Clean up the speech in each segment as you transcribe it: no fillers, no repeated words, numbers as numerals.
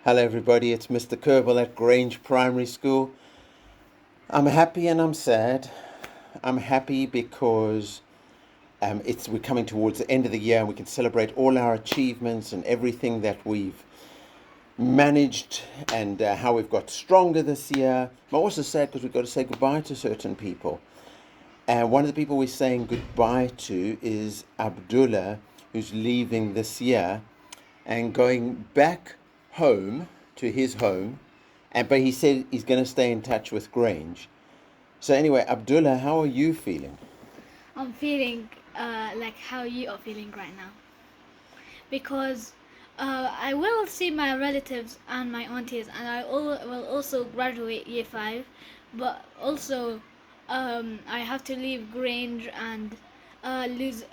Hello, everybody. It's Mr. Kerbal at Grange Primary School. I'm happy and I'm sad. I'm happy because we're coming towards the end of the year and we can celebrate all our achievements and everything that we've managed and how we've got stronger this year. I'm also sad because we've got to say goodbye to certain people. And one of the people we're saying goodbye to is Abdullah, who's leaving this year and going back home to his home. But he said he's going to stay in touch with Grange. So anyway, Abdullah, how are you feeling? I'm feeling like how you are feeling right now. Because I will see my relatives and my aunties, and will also graduate year 5, but also I have to leave Grange and lose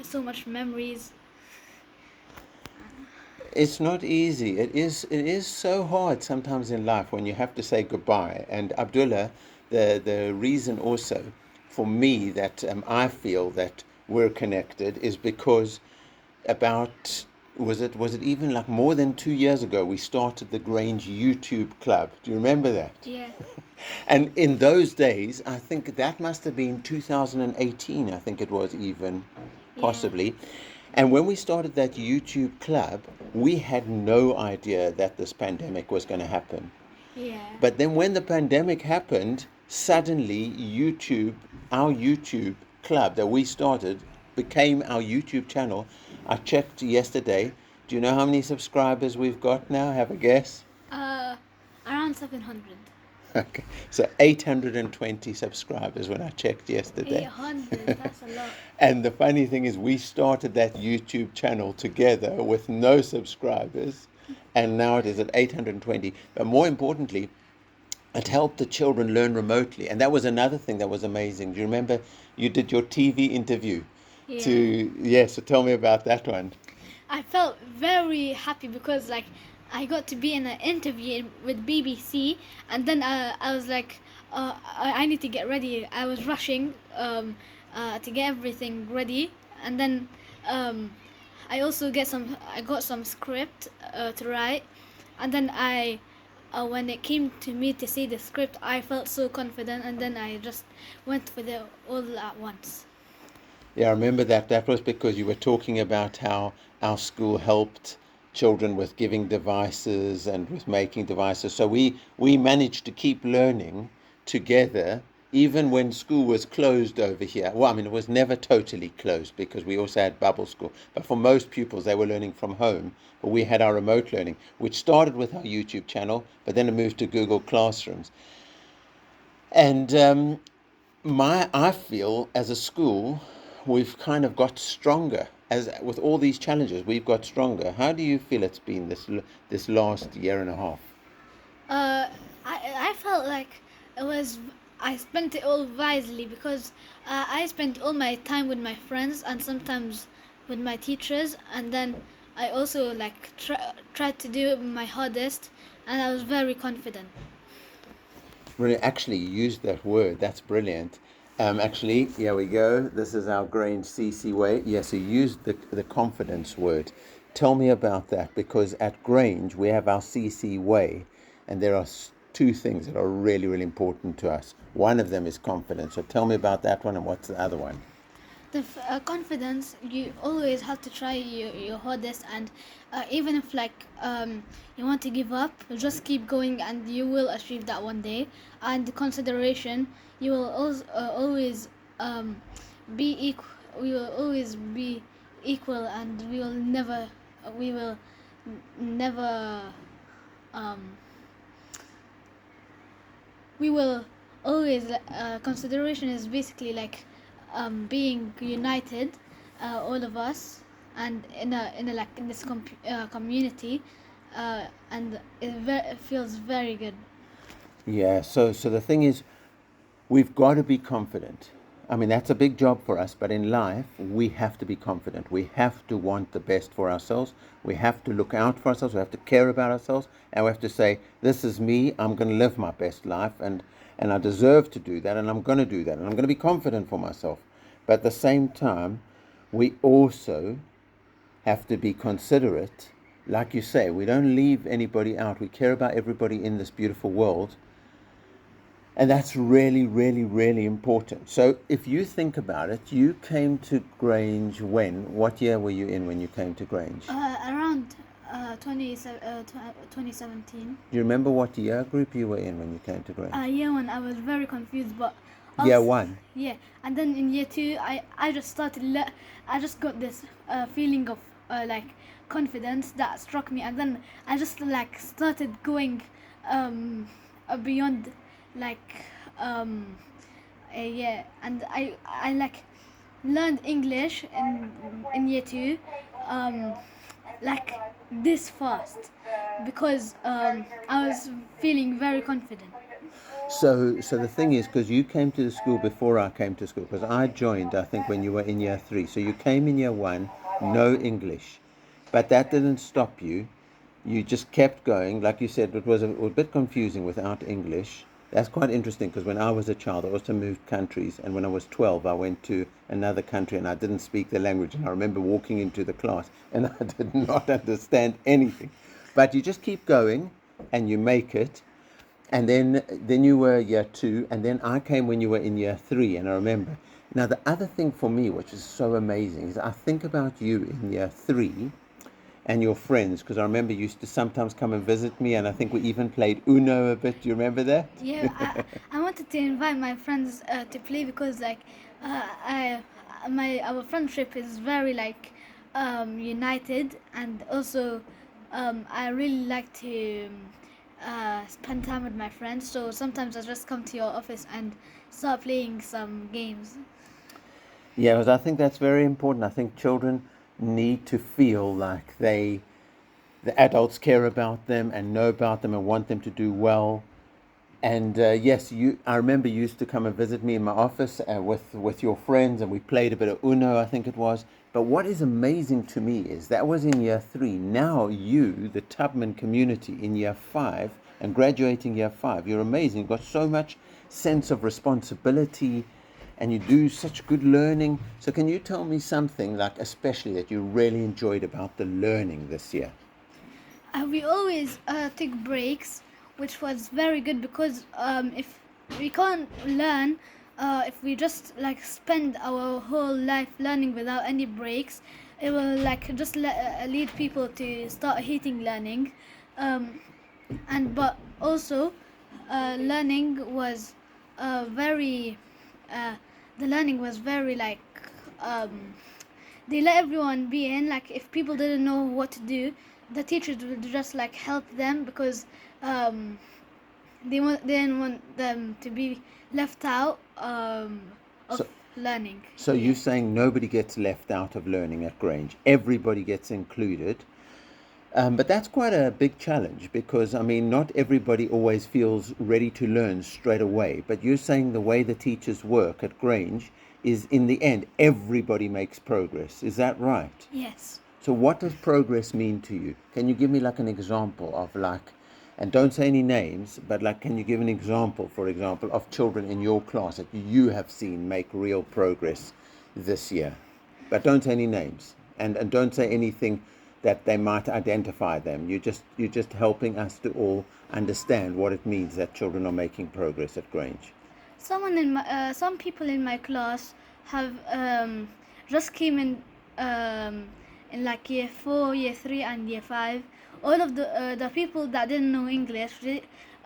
so much memories. It's not easy. It is so hard sometimes in life when you have to say goodbye. And Abdullah, the reason also for me that I feel that we're connected is because about was it even like more than 2 years ago we started the Grange YouTube club. Do you remember that? Yeah, And in those days, I think that must have been 2018, I think it was even, yeah, possibly. And when we started that YouTube club, we had no idea that this pandemic was going to happen. yeah. But then when the pandemic happened, suddenly our YouTube club that we started, became our YouTube channel. I checked yesterday. Do you know how many subscribers we've got now? Have a guess? Uh, Around 700. Okay, so 820 subscribers when I checked yesterday. 800, that's a lot. And the funny thing is, we started that YouTube channel together with no subscribers, and now it is at 820. But more importantly, it helped the children learn remotely. And that was another thing that was amazing. Do you remember you did your TV interview? Yeah. Yes, so tell me about that one. I felt very happy because I got to be in an interview with BBC, and then I was like, I need to get ready. I was rushing to get everything ready, and then um, I got some script to write, and then when it came to me to see the script, I felt so confident, and then I just went for the all at once. Yeah, I remember that. That was because you were talking about how our school helped children with giving devices and with making devices. So we managed to keep learning together even when school was closed over here. Well, I mean, it was never totally closed because we also had bubble school. But for most pupils, they were learning from home. But we had our remote learning, which started with our YouTube channel, but then it moved to Google Classrooms. And I feel as a school, we've kind of got stronger. As with all these challenges, we've got stronger. How do you feel it's been this last year and a half? Uh, I felt like it was I spent it all wisely because I spent all my time with my friends and sometimes with my teachers, and then I also tried to do my hardest, and I was very confident. Really, actually, you used that word. That's brilliant. Actually, here we go. This is our Grange CC way. Yes, you used the confidence word. Tell me about that because at Grange we have our CC way, and there are two things that are really, really important to us. One of them is confidence. So tell me about that one, and what's the other one? Confidence, you always have to try your hardest, and even if you want to give up, just keep going and you will achieve that one day. And consideration, you will always be equal. We will always be equal, and we will never um, we will always consideration is basically being united, all of us, and in this community, and it feels very good. Yeah. So the thing is, we've got to be confident. I mean, that's a big job for us, but in life, we have to be confident. We have to want the best for ourselves. We have to look out for ourselves. We have to care about ourselves. And we have to say, this is me. I'm going to live my best life. And I deserve to do that. And I'm going to do that. And I'm going to be confident for myself. But at the same time, we also have to be considerate like you say, we don't leave anybody out. We care about everybody in this beautiful world. And that's really, really, really important. So if you think about it, you came to Grange when? What year were you in when you came to Grange? Around 2017. Do you remember what year group you were in when you came to Grange? Year one, I was very confused, but Year one. Yeah, and then in year two, I just started. I just got this feeling of like confidence that struck me, and then I just like started going beyond like yeah, and I like learned English in year two like this fast because I was feeling very confident. So the thing is, because you came to the school before I came to school, because I joined, I think, when you were in year three. So you came in year one, no English, but that didn't stop you. You just kept going. Like you said, it was a bit confusing without English. That's quite interesting because when I was a child, I also moved countries, and when I was 12, I went to another country and I didn't speak the language. And I remember walking into the class and I did not understand anything. But you just keep going and you make it. And then you were year two, and then I came when you were in year three, and I remember. Now, the other thing for me, which is so amazing, is I think about you in year three and your friends, because I remember you used to sometimes come and visit me, and I think we even played Uno a bit. Do you remember that? Yeah, I wanted to invite my friends to play because like our friendship is very like united, and also I really like to spend time with my friends. So sometimes I just come to your office and start playing some games. Yeah, because I think that's very important. I think children need to feel like the adults care about them and know about them and want them to do well. And yes, I remember you used to come and visit me in my office with your friends, and we played a bit of Uno, I think it was. But what is amazing to me is that was in year three. Now you, the Tubman community, in year five and graduating year five, you're amazing. You've got so much sense of responsibility, and you do such good learning. So can you tell me something, like especially that you really enjoyed about the learning this year? We always take breaks, which was very good because if we can't learn, if we just like spend our whole life learning without any breaks, it will like just lead people to start hating learning. And but also, learning was very. The learning was very like. They let everyone be in. Like if people didn't know what to do, the teachers would just like help them because they didn't want them to be left out of So, learning. so you're saying nobody gets left out of learning at Grange. Everybody gets included. But that's quite a big challenge because, I mean, not everybody always feels ready to learn straight away. But you're saying the way the teachers work at Grange is, in the end, everybody makes progress. Is that right? Yes. So what does progress mean to you? Can you give me like an example of like, and don't say any names, but like, can you give an example, for example, of children in your class that you have seen make real progress this year? But don't say any names, and don't say anything that they might identify them. You're just helping us to all understand what it means that children are making progress at Grange. Some people in my class have just came in like year 4, year 3, and year 5. All of the people that didn't know English,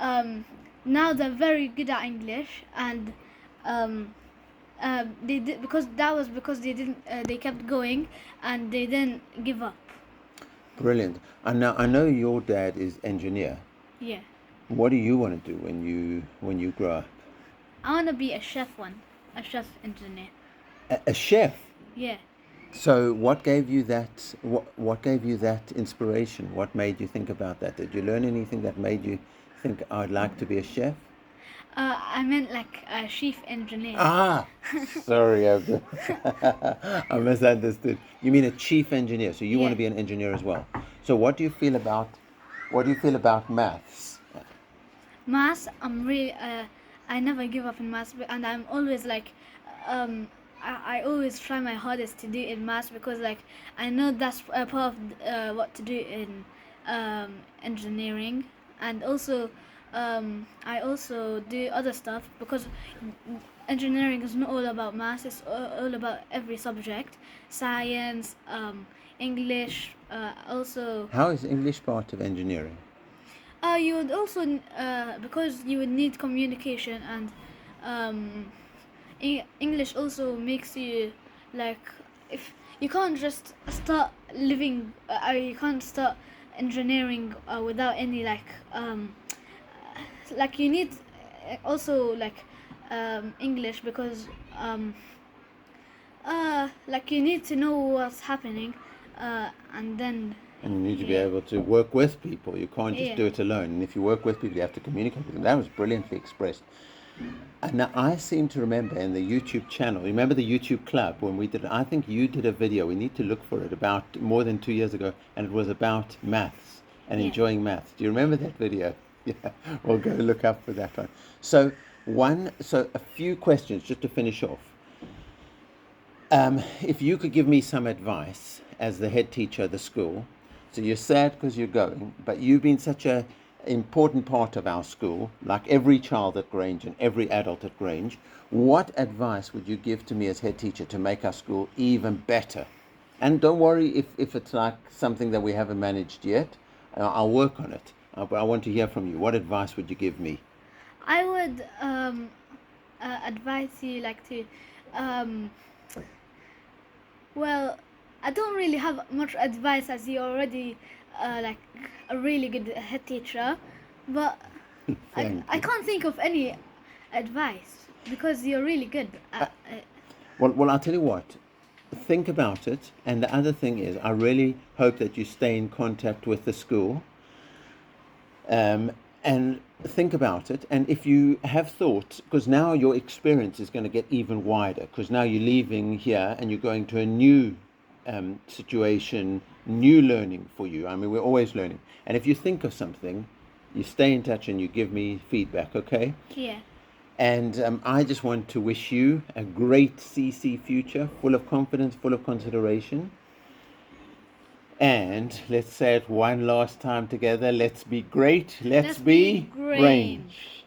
now they're very good at English, and they did because they didn't they kept going and they didn't give up. Brilliant. And now I know your dad is engineer. Yeah. What do you want to do when you grow up? I want to be a chef engineer. A chef. Yeah. So what gave you that? What gave you that inspiration? What made you think about that? Did you learn anything that made you think I'd like to be a chef? I meant like a chief engineer. Ah, sorry, I misunderstood. You mean a chief engineer? So you want to Yeah. be an engineer as well? So what do you feel about maths? Maths, I'm really I never give up in maths, and I'm always like I always try my hardest to do in maths because like I know that's a part of what to do in engineering, and also I also do other stuff because engineering is not all about maths. It's all about every subject, science, English, also. How is English part of engineering? You would also because you would need communication, and um, English also makes you like, if you can't just start living, you can't start engineering without any like you need also like English because like you need to know what's happening, and then And you need to be yeah. able to work with people. You can't just Yeah. do it alone. And if you work with people, you have to communicate with them. That was brilliantly expressed. And now I seem to remember in the YouTube channel, remember the YouTube club when we did, I think you did a video, we need to look for it, about more than 2 years ago, and it was about maths and Yeah. enjoying maths. Do you remember that video? Yeah, we'll go look up for that one. So a few questions just to finish off. If you could give me some advice as the head teacher of the school, so you're sad because you're going, but you've been such a important part of our school, like every child at Grange and every adult at Grange. What advice would you give to me as head teacher to make our school even better? And don't worry if it's like something that we haven't managed yet. I'll work on it. But I want to hear from you. What advice would you give me? I would advise you like to um, well, I don't really have much advice as you're already like a really good head teacher, but I can't think of any advice because you're really good. Well, I'll tell you what. Think about it. And the other thing is, I really hope that you stay in contact with the school. And think about it. And if you have thoughts, because now your experience is going to get even wider, because now you're leaving here and you're going to a new situation, new learning for you. I mean, we're always learning. And if you think of something, you stay in touch and you give me feedback, okay? Yeah. And I just want to wish you a great CC future, full of confidence, full of consideration. And let's say it one last time together. Let's be great. Let's be Grange. Grange.